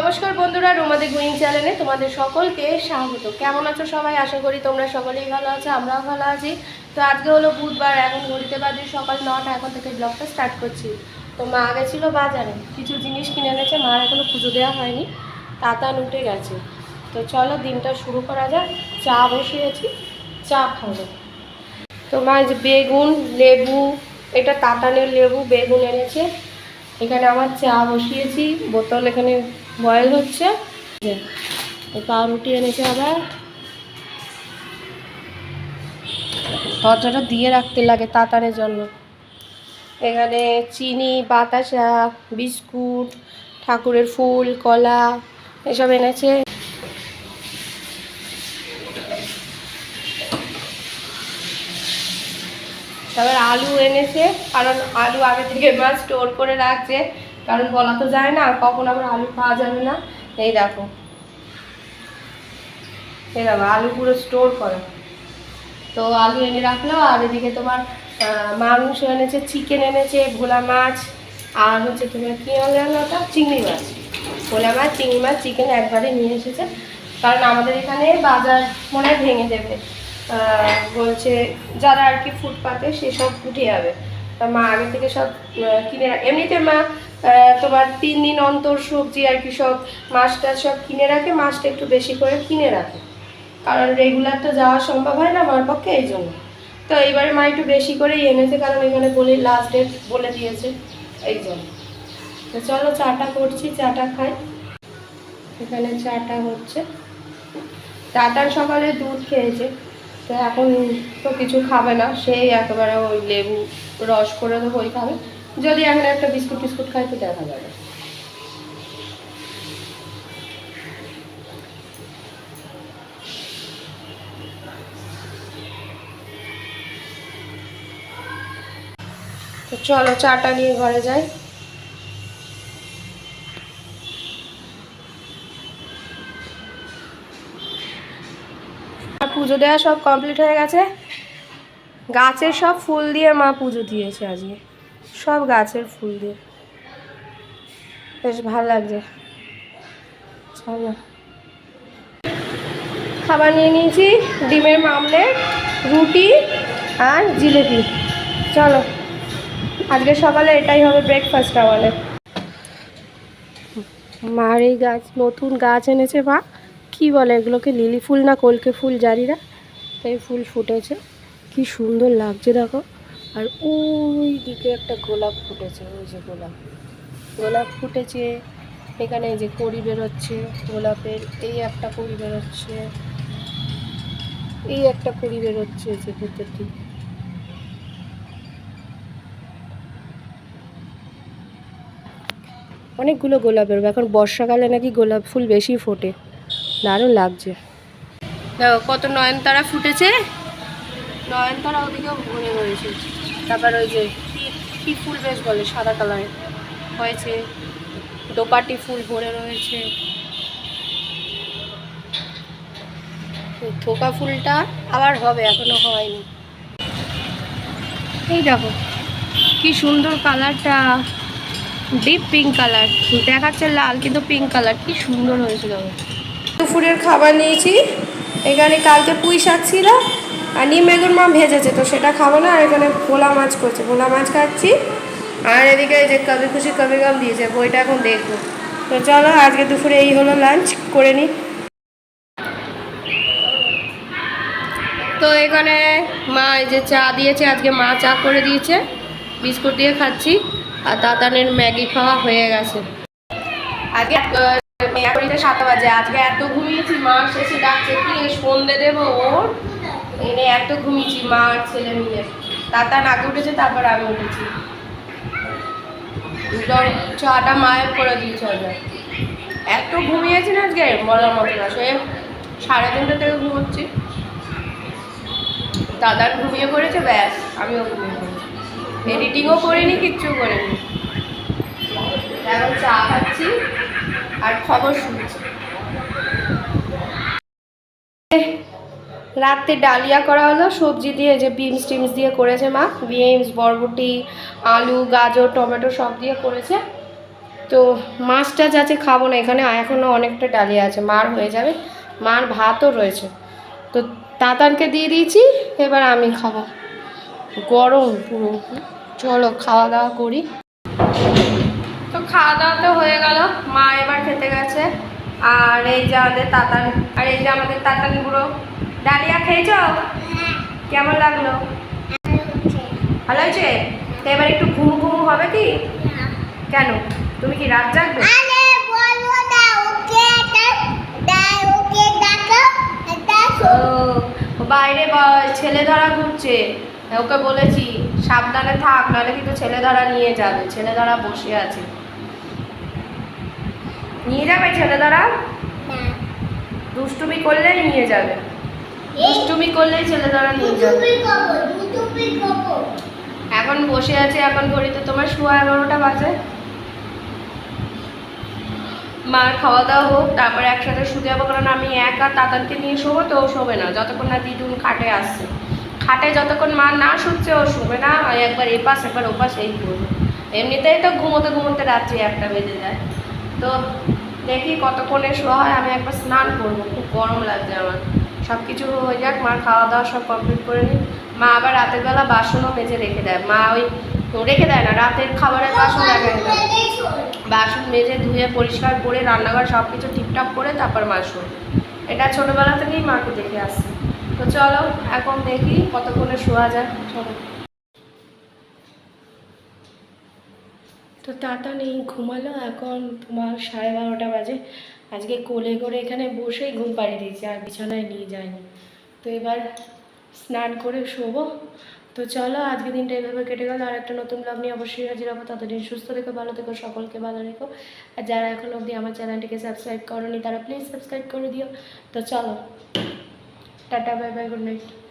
নমস্কার বন্ধুরা, রুমাদি কুইং চ্যানেলে তোমাদের সকলকে স্বাগত। কেমন আছো সবাই? আশা করি তোমরা সকলেই ভালো আছো, আমরাও ভালো আছি। তো আজকে হলো বুধবার, এখন ঘড়িতে বাজে সকাল 9টা। এখন থেকে ব্লগটা স্টার্ট করছি। তো মা গেছিল বাজারে, কিছু জিনিস কিনে এনেছে। মার এখনো পুজো দেওয়া হয়নি, তাতান উঠে গেছে। তো চলো দিনটা শুরু করা যাক। চা বসিয়েছি, চা খাবো। তো মা যে বেগুন, লেবু, এটা তাতানের লেবু, বেগুন এনেছে। এখানে আমার চা বসিয়েছি, বোতল এখানে বয়েল হচ্ছে। পাউরুটি এনেছে, আবার দরজাটা দিয়ে রাখতে লাগে তাতানের জন্য। এখানে চিনি, বাতাসা, বিস্কুট, ঠাকুরের ফুল, কলা এসব এনেছে। তারপর আলু এনেছে, কারণ আলু আগে থেকে মা স্টোর করে রাখছে, কারণ বলা তো যায় না কখন আবার আলু পাওয়া যাবে না। এই দেখো, এই দেখো আলু পুরো স্টোর করা। তো আলু এনে রাখলো। আর এদিকে তোমার মাংস এনেছে, চিকেন এনেছে, ভোলা মাছ, আর হচ্ছে তোমার কী আনলো ওটা, চিংড়ি মাছ। ভোলা মাছ, চিংড়ি মাছ, চিকেন একবারে নিয়ে এসেছে। কারণ আমাদের এখানে বাজার মনে হয় ভেঙে দেবে, বলছে যারা আর কি ফুটপাতে সেসব উঠে যাবে। তা মা আগে থেকে সব কিনে এমনিতে মা তোমার 3 দিন অন্তর সবজি আর কি সব মাছটা সব কিনে রাখে। মাছটা একটু বেশি করে কিনে রাখে, কারণ রেগুলার তো যাওয়া সম্ভব হয় না আমার পক্ষে, এই জন্য। তো এইবারে মা একটু বেশি করেই এনেছে, কারণ এখানে বলে লাস্ট ডেট বলে দিয়েছে, এই জন্য। তো চলো চাটা করছি, চাটা খাই। এখানে চাটা হচ্ছে। চাটার সকালে দুধ খেয়েছে, তো এখন তো কিছু খাবে না, সেই একেবারে ওই লেবু রস করে দেবো, ওই খাবে। যদি এখন একটা বিস্কুট টিস্কুট খাই তো দেখা যাবে। তো চলো চাটা নিয়ে ঘরে যাই। পুজো দেওয়া সব কমপ্লিট হয়ে গেছে। গাছের সব ফুল দিয়ে মা পুজো দিয়েছে আজকে, সব গাছের ফুল দিয়ে, বেশ ভালো লাগছে। চলো খাবার নিয়ে নিয়েছি, ডিমের মামলেট, রুটি আর জিলেপি। চলো আজকে সকালে এটাই হবে ব্রেকফাস্ট আমাদের। মার এই গাছ, নতুন গাছ এনেছে মা, কি বলে এগুলোকে, লিলি ফুল না কলকে ফুল জানি না, এই ফুল ফুটেছে, কি সুন্দর লাগছে দেখো। আর ওই দিকে একটা গোলাপ ফুটেছে, ওই যে গোলাপ, গোলাপ ফুটেছে। এখানে এই যে কড়ি বেরোচ্ছে গোলাপের, এই একটা কড়ি বেরোচ্ছে, এই একটা কড়ি বেরোচ্ছে যে ভেতর দিকে। অনেকগুলো গোলাপ বেরোবে, এখন বর্ষাকালে নাকি গোলাপ ফুল বেশি ফোটে, দারুণ লাগছে। দেখো কত নয়নতারা ফুটেছে, নয়নতারা ওদিকেও ভরে রয়েছে। তারপর ওই যে কি ফুল বেশ বলে, সাদা কালারের হয়েছে, দোপাটি ফুল ভরে রয়েছে। থোকা ফুলটা আবার হবে, এখনো হয়নি। এই দেখো কি সুন্দর কালারটা, ডিপ পিঙ্ক কালার, দেখাচ্ছে লাল কিন্তু পিঙ্ক কালার, কি সুন্দর হয়েছিল। দুপুরের খাবার নিয়েছি, এখানে কালকে পুঁই শাক ছিল আর নিম বেগুন মা ভেজেছে, তো সেটা খাবো না। আর এখানে ভোলা মাছ করছে, ভোলা মাছ খাচ্ছি। আর এদিকে এই যে কবি খুশি কবি গম দিয়েছে, বইটা এখন দেখবো। তো চলো আজকে দুপুরে এই হলো লাঞ্চ করে নিই। তো এখানে মা এই যে চা দিয়েছে, আজকে মা চা করে দিয়েছে, বিস্কুট দিয়ে খাচ্ছি। আর তাতানের ম্যাগি খাওয়া হয়ে গেছে। আজকে 7টা বাজে, আজকে এত ঘুমিয়েছি, মা শেষে ডাকছে কি সন্ধে দেবো ওর, এনে এত ঘুমিয়েছি মা আর ছেলে মিলে। তাতান আগে উঠেছে, তারপর আমি উঠেছি। চাটা মায়ের করে দিয়েছে, এত ঘুমিয়েছি না আজকে বলার মতো না। সে 3:30 থেকে ঘুমোচ্ছি, দাদার ঘুমিয়ে পড়েছে, ব্যাস আমিও ঘুমিয়ে পড়েছি। এডিটিংও করিনি, কিচ্ছু করিনি। এখন চা খাচ্ছি আর খবর শুনছি। রাতে ডালিয়া করা হলো সবজি দিয়ে, যে বিনস টিমস দিয়ে করেছে মা, বিনস, বরবটি, আলু, গাজর, টমেটো সব দিয়ে করেছে। তো মাছটা যাচ্ছে খাবো না, এখানে এখনও অনেকটা ডালিয়া আছে, মার হয়ে যাবে, মার ভাতও রয়েছে। তো তাতানকে দিয়ে দিয়েছি, এবার আমি খাবো, গরম পুরো। চলো খাওয়া দাওয়া করি। তো খাওয়া দাওয়া তো হয়ে গেল, মা এবার খেতে গেছে। আর এই যে আমাদের তাতান, আর এই যে আমাদের তাতান বুড়ো। ডালিয়া খেয়েছ? কেমন লাগলো? ভালো হয়েছে? তো এবার একটু ঘুমু ঘুমু হবে কি? কেন, তুমি কি রাত জাগবে? বাইরে ছেলে ধরা ঘুরছে, ওকে বলেছি সাবধানে থাক, নাহলে কিন্তু ছেলে ধরা নিয়ে যাবে। ছেলে ধরা বসে আছে, নিয়ে যাবে ছেলে ধরা। দুষ্টুমি করলেই নিয়ে যাবে, দুষ্টুমি করলেই ছেলে ধরা নিয়ে যাবে। এখন বসে আছে, এখন ঘড়িতে তোমার 11:15 বাজে। মার খাওয়া দাওয়া হোক, তারপরে একসাথে শুতে যাবো, কারণ আমি একা তাতানকে নিয়ে শোবো, তো ও শোবে না যতক্ষণ না দিদুন খাটে আসছে। খাটে যতক্ষণ মা না শুচ্ছে ও শোবে না, একবার এপাশ একবার ওপাশ এই করবো। এমনিতেই তো ঘুমোতে ঘুমোতে রাত্রি 1টা বেজে যায়। তো দেখি কতক্ষণে শোয়া হয়। আমি একবার স্নান করবো, খুব গরম লাগছে আমার। সব কিছু হয়ে যাক, মার খাওয়া দাওয়া সব কমপ্লিট করে নিই। মা আবার রাতের বেলা বাসনও মেজে রেখে দেয়। মা ওই রেখে দেয় না, রাতের খাবারের বাসন রেখে দেয়, বাসন মেজে ধুয়ে পরিষ্কার করে রান্নাঘর সব কিছু ঠিকঠাক করে তারপর মা শোয়। এটা ছোটোবেলা থেকেই মাকে দেখে আসছে। তো চলো এখন দেখি কতক্ষণে শোয়া যায়, চলো। তো তাতা নেই, ঘুমালো, এখন তোমার 12:30 বাজে। আজকে কোলে করে এখানে বসেই ঘুম পাড়িয়ে দিয়েছি, আর বিছানায় নিয়ে যায়নি। তো এবার স্নান করে শোবো। তো চলো আজকে দিনটা এভাবে কেটে গেল, আর একটা নতুন ব্লগ নিয়ে অবশ্যই হাজির হবো। ততদিন সুস্থ থেকো, ভালো থেকো, সকলকে ভালো রেখো। আর যারা এখন অবধি আমার চ্যানেলটিকে সাবস্ক্রাইব করোনি তারা প্লিজ সাবস্ক্রাইব করে দিও। তো চলো, tata, bye bye, good night.